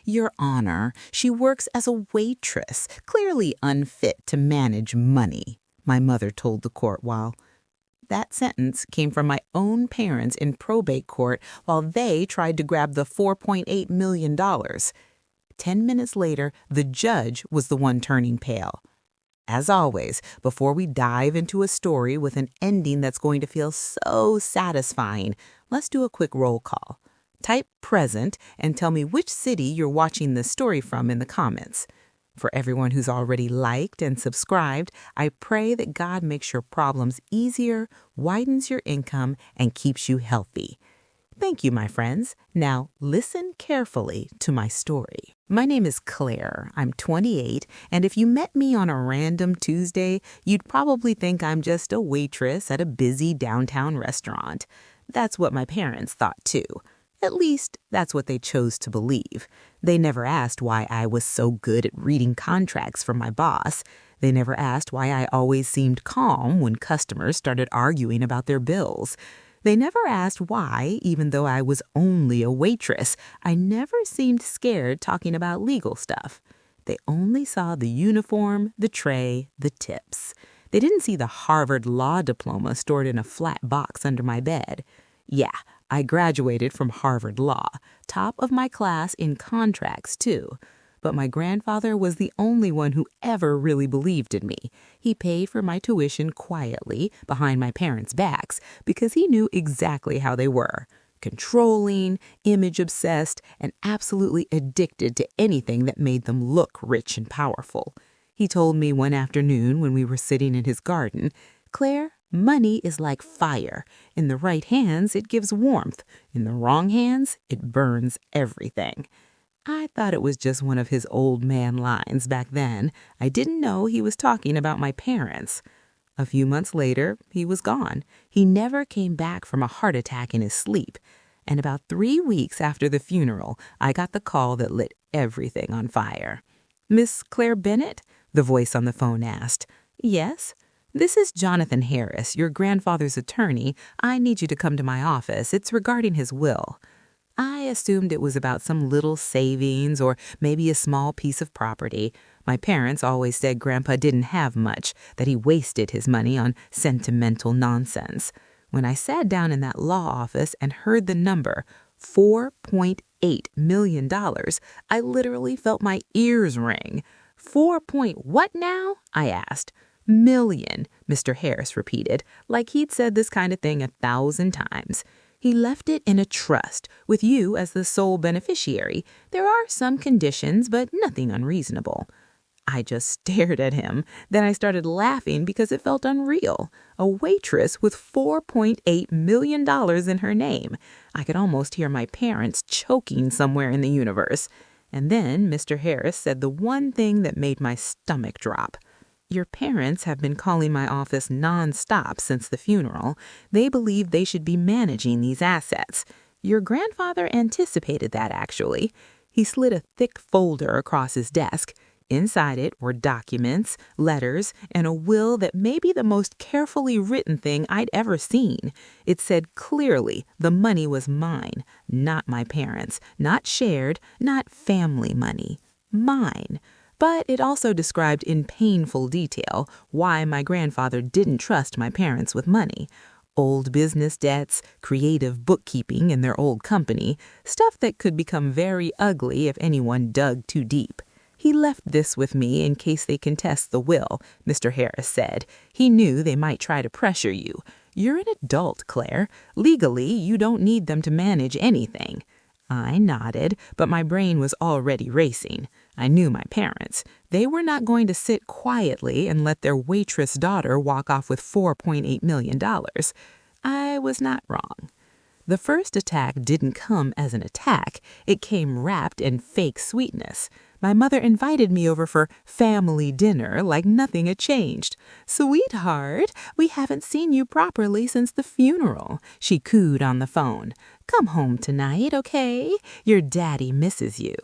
Your Honor, she works as a waitress, clearly unfit to manage money, my mother told the court while that sentence came from my own parents in probate court while they tried to grab the $4.8 million. 10 minutes later, the judge was the one turning pale. As always, before we dive into a story with an ending that's going to feel so satisfying, let's do a quick roll call. Type present and tell me which city you're watching this story from in the comments. For everyone who's already liked and subscribed, I pray that God makes your problems easier, widens your income, and keeps you healthy. Thank you, my friends. Now, listen carefully to my story. My name is Claire. I'm 28, and if you met me on a random Tuesday, you'd probably think I'm just a waitress at a busy downtown restaurant. That's what my parents thought, too. At least, that's what they chose to believe. They never asked why I was so good at reading contracts from my boss. They never asked why I always seemed calm when customers started arguing about their bills. They never asked why, even though I was only a waitress, I never seemed scared talking about legal stuff. They only saw the uniform, the tray, the tips. They didn't see the Harvard law diploma stored in a flat box under my bed. Yeah, I graduated from Harvard Law, top of my class in contracts, too. But my grandfather was the only one who ever really believed in me. He paid for my tuition quietly behind my parents' backs because he knew exactly how they were. Controlling, image-obsessed, and absolutely addicted to anything that made them look rich and powerful. He told me one afternoon when we were sitting in his garden, "Claire, money is like fire. In the right hands, it gives warmth. In the wrong hands, it burns everything." I thought it was just one of his old man lines back then. I didn't know he was talking about my parents. A few months later, he was gone. He never came back from a heart attack in his sleep. And about 3 weeks after the funeral, I got the call that lit everything on fire. "Miss Claire Bennett?" the voice on the phone asked. "Yes." "This is Jonathan Harris, your grandfather's attorney. I need you to come to my office. It's regarding his will." I assumed it was about some little savings or maybe a small piece of property. My parents always said Grandpa didn't have much, that he wasted his money on sentimental nonsense. When I sat down in that law office and heard the number, $4.8 million, I literally felt my ears ring. What now?" I asked. "Million," Mr. Harris repeated, like he'd said this kind of thing 1,000 times. "He left it in a trust, with you as the sole beneficiary. There are some conditions, but nothing unreasonable." I just stared at him. Then I started laughing because it felt unreal. A waitress with $4.8 million in her name. I could almost hear my parents choking somewhere in the universe. And then Mr. Harris said the one thing that made my stomach drop. "Your parents have been calling my office nonstop since the funeral. They believe they should be managing these assets. Your grandfather anticipated that, actually." He slid a thick folder across his desk. Inside it were documents, letters, and a will that may be the most carefully written thing I'd ever seen. It said clearly the money was mine, not my parents', not shared, not family money. Mine. But it also described in painful detail why my grandfather didn't trust my parents with money. Old business debts, creative bookkeeping in their old company, stuff that could become very ugly if anyone dug too deep. "He left this with me in case they contest the will," Mr. Harris said. "He knew they might try to pressure you. You're an adult, Claire. Legally, you don't need them to manage anything." I nodded, but my brain was already racing. I knew my parents. They were not going to sit quietly and let their waitress daughter walk off with $4.8 million. I was not wrong. The first attack didn't come as an attack. It came wrapped in fake sweetness. My mother invited me over for family dinner like nothing had changed. "Sweetheart, we haven't seen you properly since the funeral," she cooed on the phone. "Come home tonight, okay? Your daddy misses you."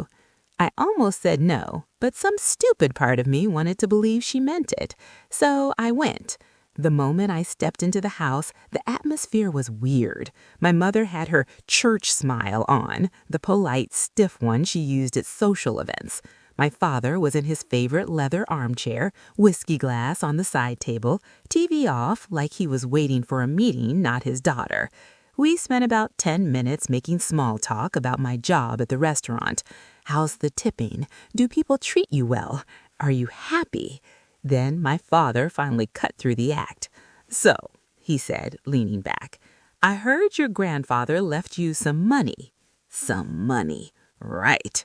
I almost said no, but some stupid part of me wanted to believe she meant it. So I went. The moment I stepped into the house, the atmosphere was weird. My mother had her church smile on, the polite, stiff one she used at social events. My father was in his favorite leather armchair, whiskey glass on the side table, TV off like he was waiting for a meeting, not his daughter. We spent about 10 minutes making small talk about my job at the restaurant. How's the tipping? Do people treat you well? Are you happy? Then my father finally cut through the act. "So," he said, leaning back, "I heard your grandfather left you some money." "Some money. Right."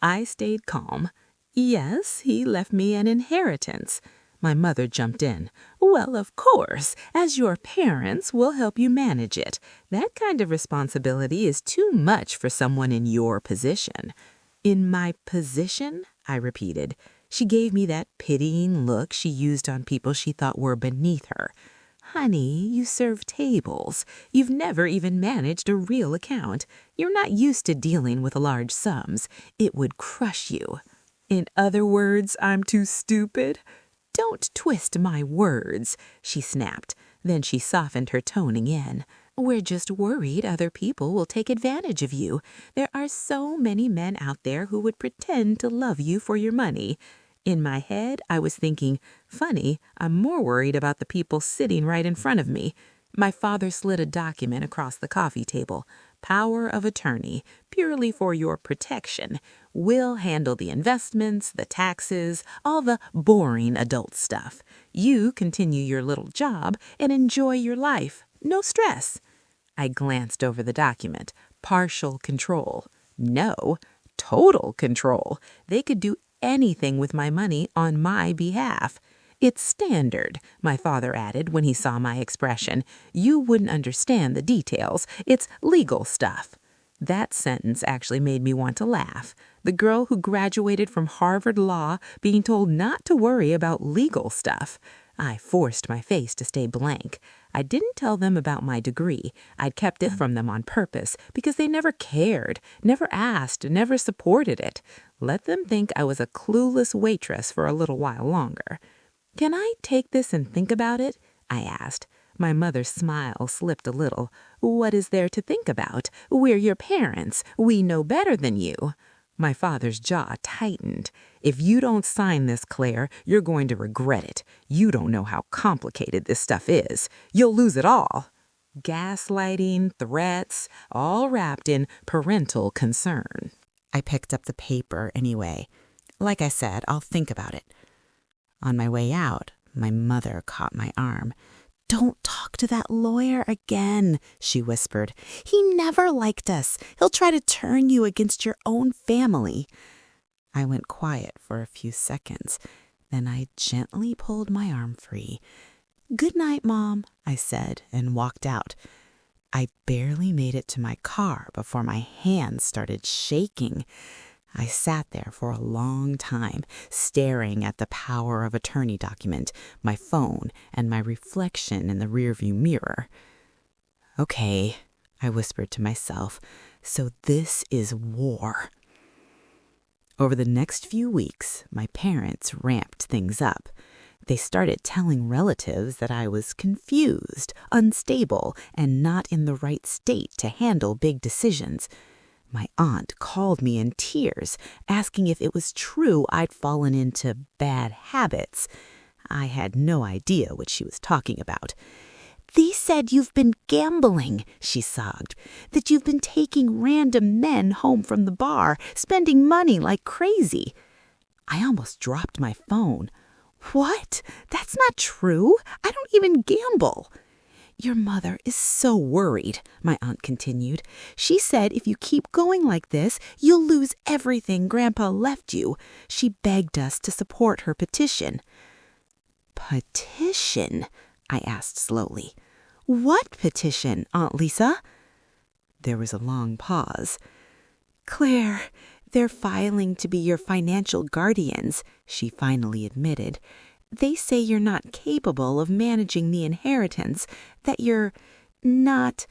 I stayed calm. "Yes, he left me an inheritance." My mother jumped in. "Well, of course, as your parents, we'll help you manage it. That kind of responsibility is too much for someone in your position." "In my position?" I repeated. She gave me that pitying look she used on people she thought were beneath her. "Honey, you serve tables. You've never even managed a real account. You're not used to dealing with large sums. It would crush you." "In other words, I'm too stupid?" "Don't twist my words," she snapped. Then she softened her tone again. "We're just worried other people will take advantage of you. There are so many men out there who would pretend to love you for your money." In my head, I was thinking, funny, I'm more worried about the people sitting right in front of me. My father slid a document across the coffee table. "Power of attorney, purely for your protection. We'll handle the investments, the taxes, all the boring adult stuff. You continue your little job and enjoy your life. No stress." I glanced over the document. Partial control. No, total control. They could do anything with my money on my behalf. "It's standard," my father added when he saw my expression. "You wouldn't understand the details. It's legal stuff." That sentence actually made me want to laugh. The girl who graduated from Harvard Law being told not to worry about legal stuff. I forced my face to stay blank. I didn't tell them about my degree. I'd kept it from them on purpose because they never cared, never asked, never supported it. Let them think I was a clueless waitress for a little while longer. "Can I take this and think about it?" I asked. My mother's smile slipped a little. "What is there to think about? We're your parents. We know better than you." My father's jaw tightened. "If you don't sign this, Claire, you're going to regret it. You don't know how complicated this stuff is. You'll lose it all." Gaslighting, threats, all wrapped in parental concern. I picked up the paper anyway. Like I said, I'll think about it. On my way out, my mother caught my arm. "Don't talk to that lawyer again," she whispered. "He never liked us. He'll try to turn you against your own family." I went quiet for a few seconds. Then I gently pulled my arm free. "Good night, Mom," I said, and walked out. I barely made it to my car before my hands started shaking. I sat there for a long time, staring at the power of attorney document, my phone, and my reflection in the rearview mirror. "Okay," I whispered to myself, "so this is war." Over the next few weeks, my parents ramped things up. They started telling relatives that I was confused, unstable, and not in the right state to handle big decisions. My aunt called me in tears, asking if it was true I'd fallen into bad habits. I had no idea what she was talking about. "They said you've been gambling," she sobbed, "that you've been taking random men home from the bar, spending money like crazy." I almost dropped my phone. "What? That's not true. I don't even gamble." "Your mother is so worried," my aunt continued. "She said if you keep going like this, you'll lose everything Grandpa left you. She begged us to support her petition." "Petition?" I asked slowly. "What petition, Aunt Lisa?" There was a long pause. "Claire, they're filing to be your financial guardians," she finally admitted. "They say you're not capable of managing the inheritance, that you're not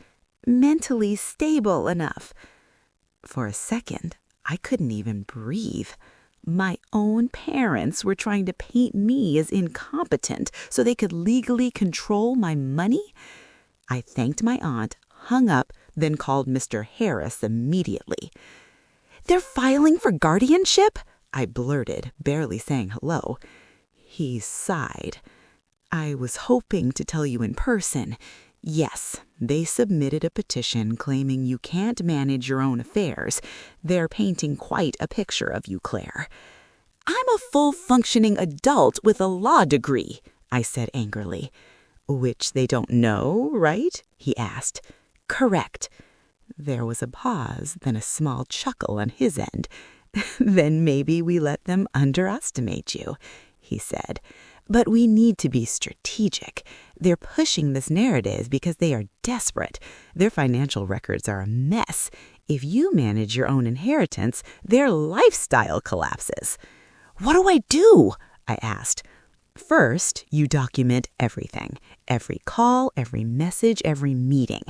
mentally stable enough." For a second, I couldn't even breathe. My own parents were trying to paint me as incompetent so they could legally control my money? I thanked my aunt, hung up, then called Mr. Harris immediately. "They're filing for guardianship?" I blurted, barely saying hello. He sighed. "I was hoping to tell you in person. Yes, they submitted a petition claiming you can't manage your own affairs. They're painting quite a picture of you, Claire." "I'm a full-functioning adult with a law degree," I said angrily. "Which they don't know, right?" he asked. "Correct." There was a pause, then a small chuckle on his end. "Then maybe we let them underestimate you," he said. "But we need to be strategic. They're pushing this narrative because they are desperate. Their financial records are a mess. If you manage your own inheritance, their lifestyle collapses." "What do I do?" I asked. "First, you document everything. Every call, every message, every meeting.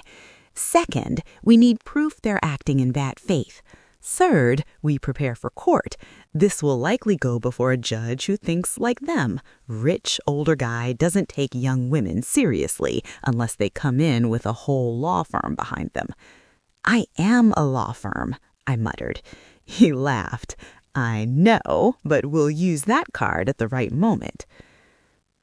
Second, we need proof they're acting in bad faith. Third, we prepare for court. This will likely go before a judge who thinks like them. Rich, older guy doesn't take young women seriously unless they come in with a whole law firm behind them." "I am a law firm," I muttered. He laughed. "I know, but we'll use that card at the right moment."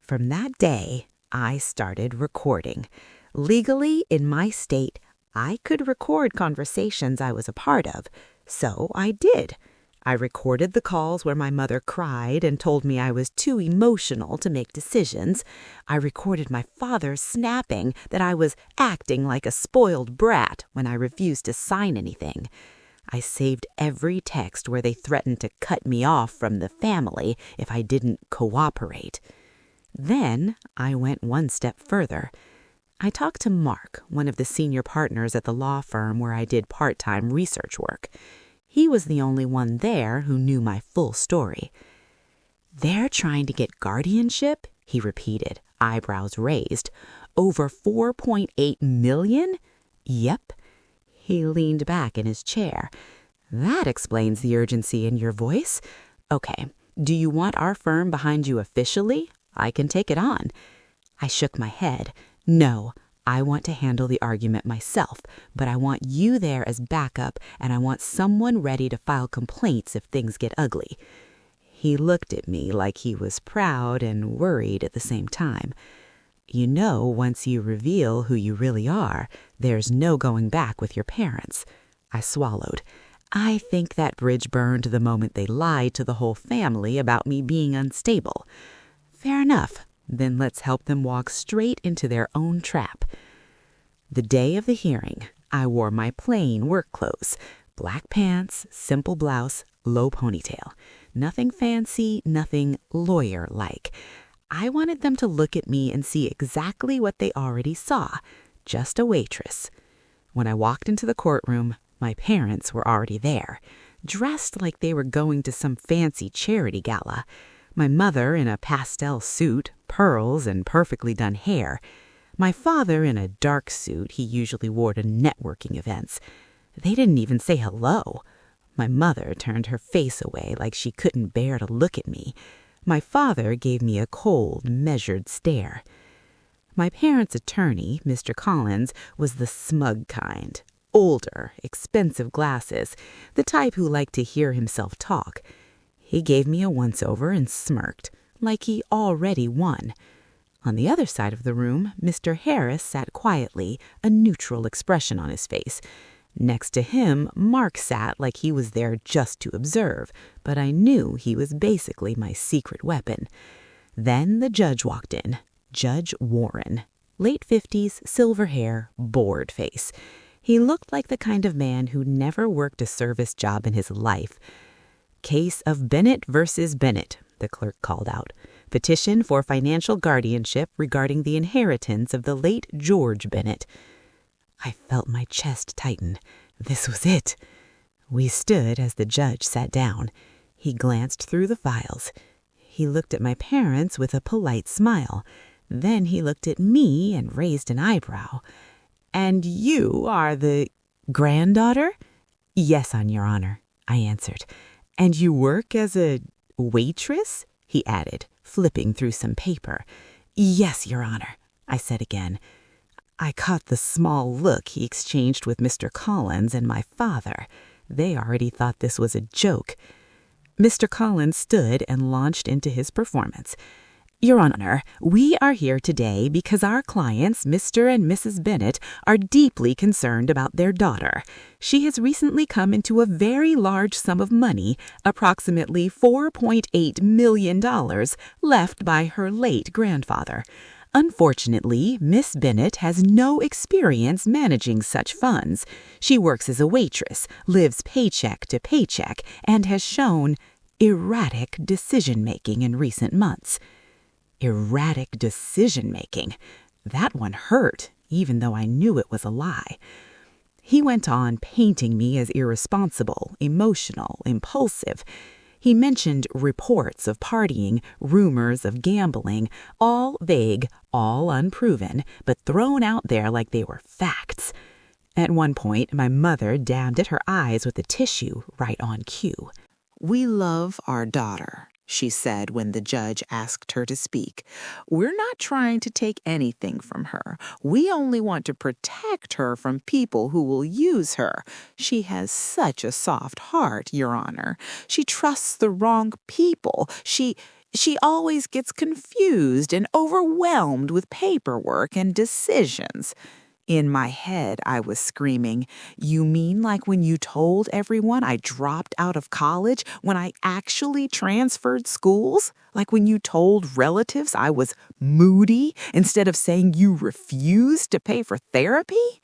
From that day, I started recording. Legally, in my state, I could record conversations I was a part of. So I did. I recorded the calls where my mother cried and told me I was too emotional to make decisions. I recorded my father snapping that I was acting like a spoiled brat when I refused to sign anything. I saved every text where they threatened to cut me off from the family if I didn't cooperate. Then I went one step further. I talked to Mark, one of the senior partners at the law firm where I did part-time research work. He was the only one there who knew my full story. "They're trying to get guardianship?" he repeated, eyebrows raised. "Over $4.8 million? Yep." He leaned back in his chair. "That explains the urgency in your voice. Okay, do you want our firm behind you officially? I can take it on." I shook my head. "No, I want to handle the argument myself, but I want you there as backup, and I want someone ready to file complaints if things get ugly." He looked at me like he was proud and worried at the same time. "You know, once you reveal who you really are, there's no going back with your parents." I swallowed. "I think that bridge burned the moment they lied to the whole family about me being unstable." "Fair enough. Then let's help them walk straight into their own trap." The day of the hearing, I wore my plain work clothes, black pants, simple blouse, low ponytail. Nothing fancy, nothing lawyer-like. I wanted them to look at me and see exactly what they already saw, just a waitress. When I walked into the courtroom, my parents were already there, dressed like they were going to some fancy charity gala. My mother in a pastel suit, pearls, and perfectly done hair. My father in a dark suit he usually wore to networking events. They didn't even say hello. My mother turned her face away like she couldn't bear to look at me. My father gave me a cold, measured stare. My parents' attorney, Mr. Collins, was the smug kind. Older, expensive glasses, the type who liked to hear himself talk. He gave me a once-over and smirked, like he already won. On the other side of the room, Mr. Harris sat quietly, a neutral expression on his face. Next to him, Mark sat like he was there just to observe, but I knew he was basically my secret weapon. Then the judge walked in, Judge Warren. Late 50s, silver hair, bored face. He looked like the kind of man who never worked a service job in his life. "Case of Bennett versus Bennett," the clerk called out. "Petition for financial guardianship regarding the inheritance of the late George Bennett." I felt my chest tighten. This was it. We stood as the judge sat down. He glanced through the files. He looked at my parents with a polite smile. Then he looked at me and raised an eyebrow. "And you are the granddaughter?" "Yes, on your honor," I answered. And you work as a waitress? He added, flipping through some paper. Yes, Your Honor, I said again. I caught the small look he exchanged with Mr. Collins and my father. They already thought this was a joke. Mr. Collins stood and launched into his performance. Your Honor, we are here today because our clients, Mr. and Mrs. Bennett, are deeply concerned about their daughter. She has recently come into a very large sum of money, approximately $4.8 million, left by her late grandfather. Unfortunately, Miss Bennett has no experience managing such funds. She works as a waitress, lives paycheck to paycheck, and has shown erratic decision-making in recent months. Erratic decision-making. That one hurt, even though I knew it was a lie. He went on painting me as irresponsible, emotional, impulsive. He mentioned reports of partying, rumors of gambling, all vague, all unproven, but thrown out there like they were facts. At one point, my mother dabbed at her eyes with a tissue right on cue. "We love our daughter," she said when the judge asked her to speak. "We're not trying to take anything from her. We only want to protect her from people who will use her. She has such a soft heart, Your Honor. She trusts the wrong people. She always gets confused and overwhelmed with paperwork and decisions." In my head, I was screaming, "You mean like when you told everyone I dropped out of college when I actually transferred schools? Like when you told relatives I was moody instead of saying you refused to pay for therapy?"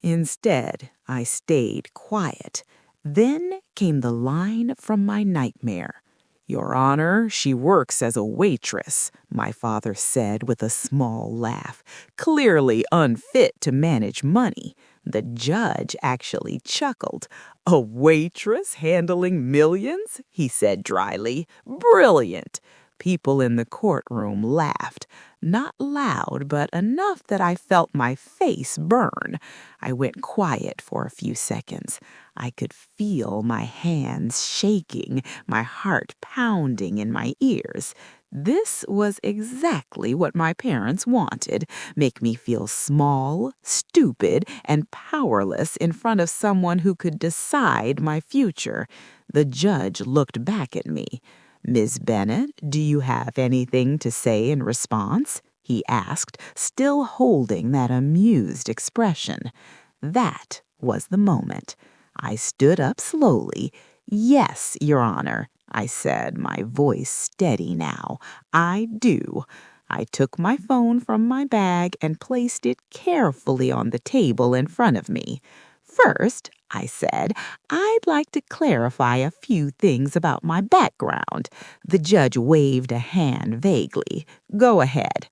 Instead, I stayed quiet. Then came the line from my nightmare. "Your Honor, she works as a waitress," my father said with a small laugh, "clearly unfit to manage money." The judge actually chuckled. "A waitress handling millions?" he said dryly. "Brilliant." People in the courtroom laughed. Not loud, but enough that I felt my face burn. I went quiet for a few seconds. I could feel my hands shaking, my heart pounding in my ears. This was exactly what my parents wanted, make me feel small, stupid, and powerless in front of someone who could decide my future. The judge looked back at me. "Ms. Bennett, do you have anything to say in response?" he asked, still holding that amused expression. That was the moment. I stood up slowly. "Yes, Your Honor," I said, my voice steady now. "I do." I took my phone from my bag and placed it carefully on the table in front of me. "First," I said, "I'd like to clarify a few things about my background." The judge waved a hand vaguely. "Go ahead."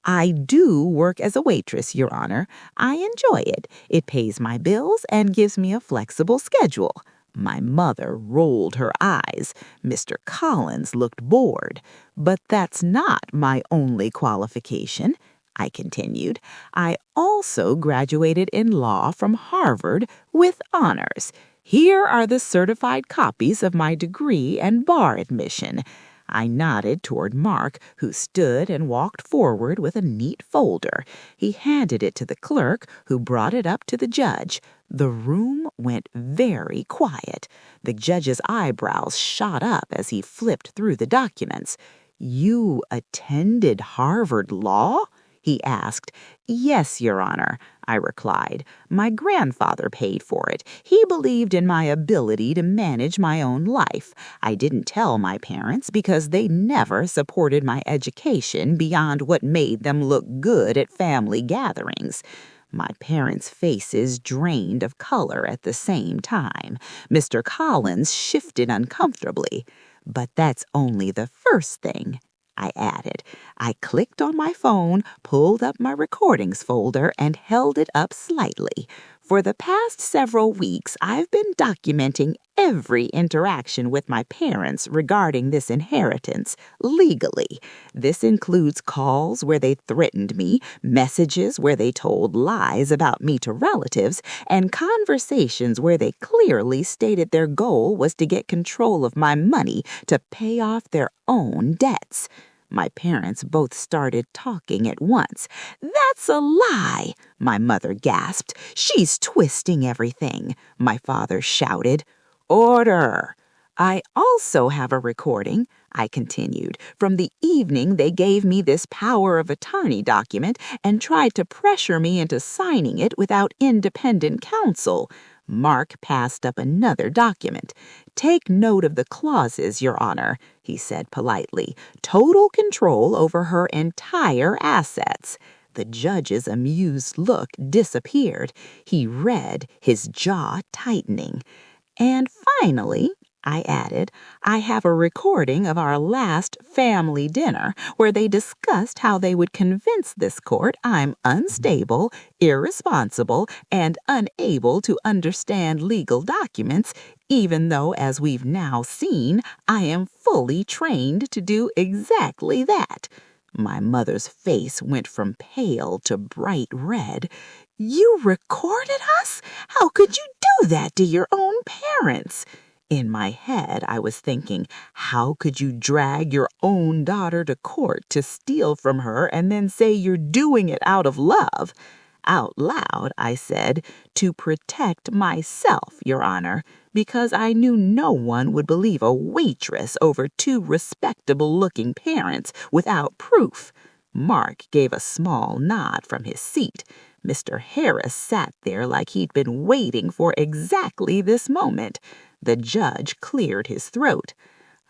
"I do work as a waitress, Your Honor. I enjoy it. It pays my bills and gives me a flexible schedule." My mother rolled her eyes. Mr. Collins looked bored. "But that's not my only qualification," I continued. "I also graduated in law from Harvard with honors. Here are the certified copies of my degree and bar admission." I nodded toward Mark, who stood and walked forward with a neat folder. He handed it to the clerk, who brought it up to the judge. The room went very quiet. The judge's eyebrows shot up as he flipped through the documents. "You attended Harvard Law?" he asked. "Yes, Your Honor," I replied. "My grandfather paid for it. He believed in my ability to manage my own life. I didn't tell my parents because they never supported my education beyond what made them look good at family gatherings." My parents' faces drained of color at the same time. Mr. Collins shifted uncomfortably. "But that's only the first thing," I added. I clicked on my phone, pulled up my recordings folder, and held it up slightly. For the past several weeks, I've been documenting every interaction with my parents regarding this inheritance legally. This includes calls where they threatened me, messages where they told lies about me to relatives, and conversations where they clearly stated their goal was to get control of my money to pay off their own debts. My parents both started talking at once. "That's a lie," my mother gasped. "She's twisting everything," my father shouted. "Order!" "I also have a recording," I continued, "from the evening they gave me this power of attorney document and tried to pressure me into signing it without independent counsel." Mark passed up another document. "Take note of the clauses, Your Honor," he said politely. "Total control over her entire assets." The judge's amused look disappeared. He read, his jaw tightening. "And finally," I added, "I have a recording of our last family dinner where they discussed how they would convince this court I'm unstable, irresponsible, and unable to understand legal documents, even though, as we've now seen, I am fully trained to do exactly that." My mother's face went from pale to bright red. "You recorded us? How could you do that to your own parents?" In my head, I was thinking, how could you drag your own daughter to court to steal from her and then say you're doing it out of love? Out loud, I said, "To protect myself, Your Honor, because I knew no one would believe a waitress over two respectable-looking parents without proof." Mark gave a small nod from his seat. Mr. Harris sat there like he'd been waiting for exactly this moment. The judge cleared his throat.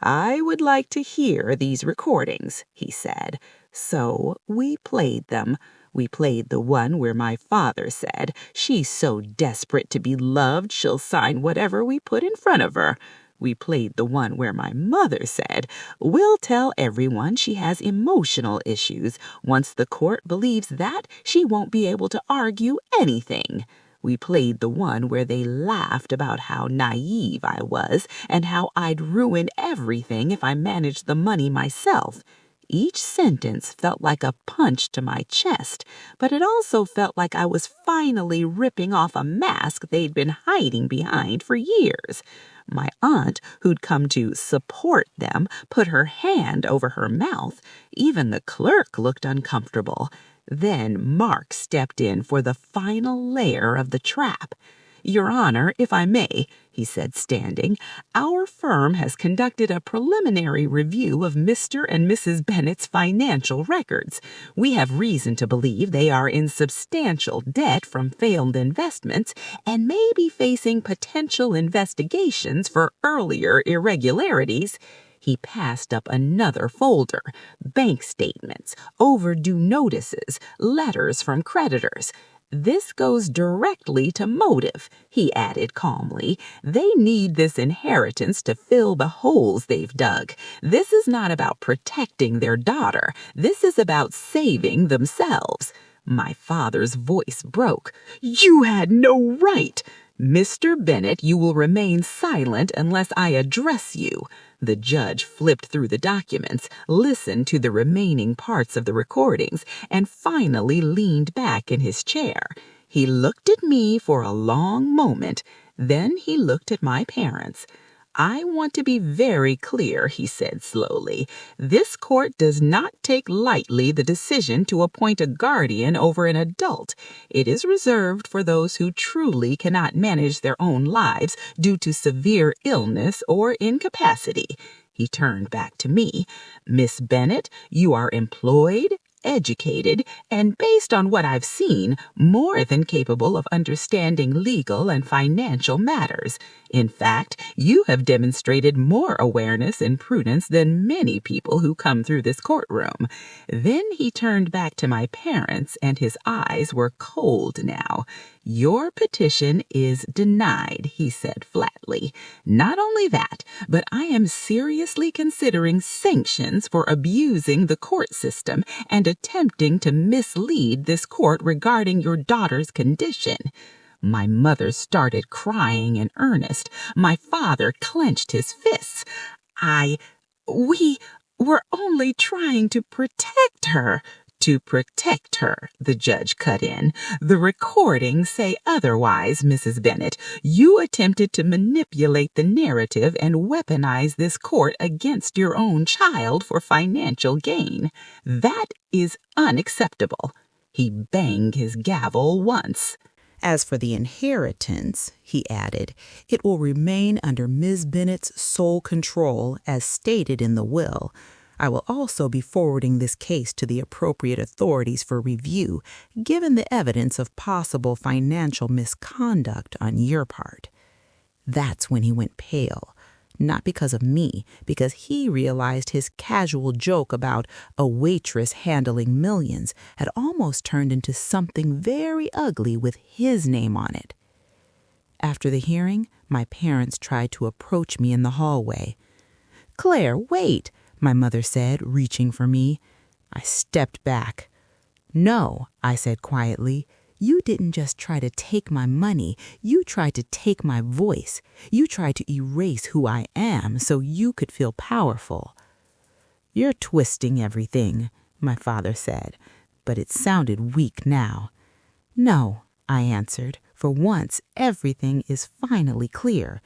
"I would like to hear these recordings," he said. So we played them. We played the one where my father said, "She's so desperate to be loved, she'll sign whatever we put in front of her." We played the one where my mother said, "We'll tell everyone she has emotional issues. Once the court believes that, she won't be able to argue anything." We played the one where they laughed about how naive I was and how I'd ruin everything if I managed the money myself. Each sentence felt like a punch to my chest, but it also felt like I was finally ripping off a mask they'd been hiding behind for years. My aunt, who'd come to support them, put her hand over her mouth. Even the clerk looked uncomfortable. Then Mark stepped in for the final layer of the trap. "Your Honor, if I may," he said, standing, "our firm has conducted a preliminary review of Mr. and Mrs. Bennett's financial records. We have reason to believe they are in substantial debt from failed investments and may be facing potential investigations for earlier irregularities." He passed up another folder, bank statements, overdue notices, letters from creditors. "This goes directly to motive," he added calmly. "They need this inheritance to fill the holes they've dug. This is not about protecting their daughter. This is about saving themselves." My father's voice broke. "You had no right." "Mr. Bennett, you will remain silent unless I address you." The judge flipped through the documents, listened to the remaining parts of the recordings, and finally leaned back in his chair. He looked at me for a long moment. Then he looked at my parents. "I want to be very clear," he said slowly. "This court does not take lightly the decision to appoint a guardian over an adult. It is reserved for those who truly cannot manage their own lives due to severe illness or incapacity." He turned back to me. "Miss Bennett, you are employed, educated, and based on what I've seen, more than capable of understanding legal and financial matters. In fact, you have demonstrated more awareness and prudence than many people who come through this courtroom." Then he turned back to my parents, and his eyes were cold now. "Your petition is denied," he said flatly. "Not only that, but I am seriously considering sanctions for abusing the court system and attempting to mislead this court regarding your daughter's condition." My mother started crying in earnest. My father clenched his fists. We were only trying to protect her. To protect her, the judge cut in. The recordings say otherwise, Mrs. Bennet. You attempted to manipulate the narrative and weaponize this court against your own child for financial gain. That is unacceptable. He banged his gavel once. As for the inheritance, he added, it will remain under Ms. Bennet's sole control as stated in the will. I will also be forwarding this case to the appropriate authorities for review, given the evidence of possible financial misconduct on your part. That's when he went pale. Not because of me, because he realized his casual joke about a waitress handling millions had almost turned into something very ugly with his name on it. After the hearing, my parents tried to approach me in the hallway. "Claire, wait," my mother said, reaching for me. I stepped back. "No," I said quietly. "You didn't just try to take my money. You tried to take my voice. You tried to erase who I am so you could feel powerful." "You're twisting everything," my father said, but it sounded weak now. "No," I answered. "For once, everything is finally clear."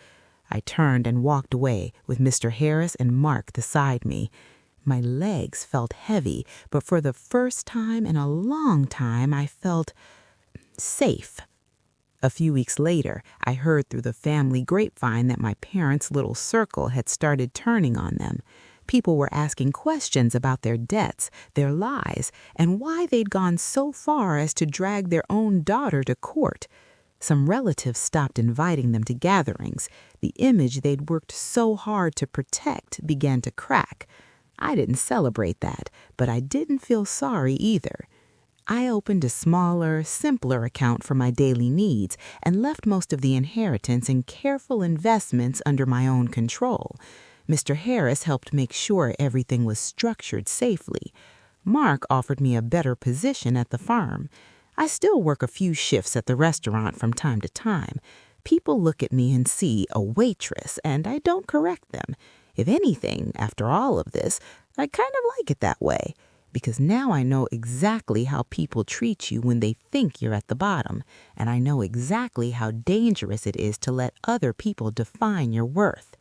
I turned and walked away with Mr. Harris and Mark beside me. My legs felt heavy, but for the first time in a long time, I felt safe. A few weeks later, I heard through the family grapevine that my parents' little circle had started turning on them. People were asking questions about their debts, their lies, and why they'd gone so far as to drag their own daughter to court. Some relatives stopped inviting them to gatherings. The image they'd worked so hard to protect began to crack. I didn't celebrate that, but I didn't feel sorry either. I opened a smaller, simpler account for my daily needs and left most of the inheritance in careful investments under my own control. Mr. Harris helped make sure everything was structured safely. Mark offered me a better position at the farm. I still work a few shifts at the restaurant from time to time. People look at me and see a waitress, and I don't correct them. If anything, after all of this, I kind of like it that way, because now I know exactly how people treat you when they think you're at the bottom, and I know exactly how dangerous it is to let other people define your worth.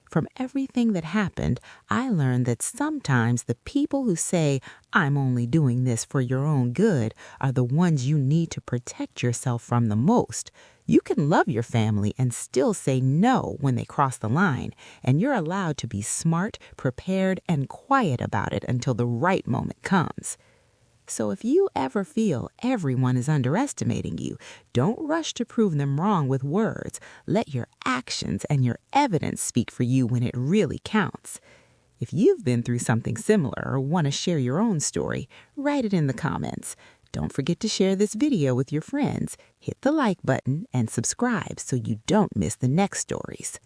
From everything that happened, I learned that sometimes the people who say, "I'm only doing this for your own good," are the ones you need to protect yourself from the most. You can love your family and still say no when they cross the line, and you're allowed to be smart, prepared, and quiet about it until the right moment comes. So if you ever feel everyone is underestimating you, don't rush to prove them wrong with words. Let your actions and your evidence speak for you when it really counts. If you've been through something similar or want to share your own story, write it in the comments. Don't forget to share this video with your friends. Hit the like button and subscribe so you don't miss the next stories.